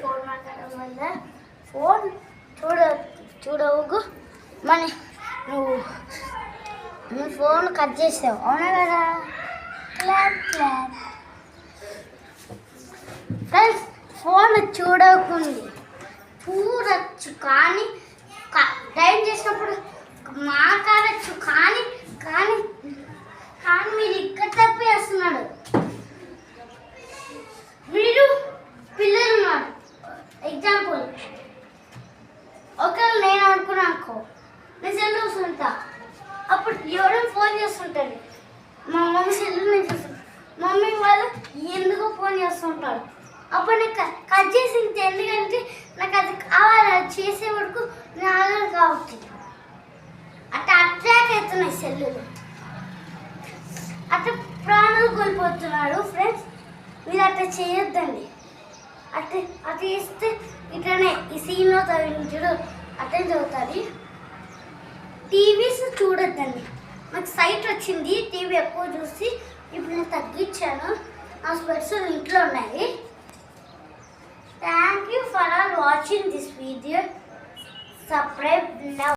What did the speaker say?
Phone మాట్లాడడం వల్ల phone చూడవు మన నువ్వు ఫోన్ కట్ చేసావు, అవునా కదా? ఫ్రెండ్స్, ఫోన్ చూడొచ్చు కానీ టైం చేసినప్పుడు మాట్లాడచ్చు కానీ కానీ కానీ మీరు ఇక్కడ తప్పేస్తున్నాడు. మీరు పిల్లలు ఉన్నారు, ఎగ్జాంపుల్ ఒకవేళ నేను అనుకో నేను సెల్ చూస్తుంటా, అప్పుడు ఎవరో ఫోన్ చేస్తుంటాడు, మా మమ్మీ సెల్ నేను చూస్తుంటా, మమ్మీ వాళ్ళు ఎందుకో ఫోన్ చేస్తుంటారు. అప్పుడు నేను కట్ చేసింది ఎందుకంటే నాకు అది కావాలి, అది చేసే వరకు నేను ఆగను కాబట్టి అట్లా అట్రాక్ట్ అవుతున్నాయి సెల్లులు, అట్లా ప్రాణాలు కోల్పోతున్నాడు. ఫ్రెండ్స్, మీరు అట్లా చేయొద్దండి. అట్లా చేస్తే ఇట్లనే ఈ సీన్లో తగ్గించడు అట్లనే చదువుతుంది. టీవీస్ చూడొద్దండి. నాకు సైట్ వచ్చింది టీవీ ఎక్కువ చూసి, ఇప్పుడు నేను తగ్గించాను. నా స్పెట్స్ ఇంట్లో ఉన్నాయి. Thank you for all watching this video. Subscribe now.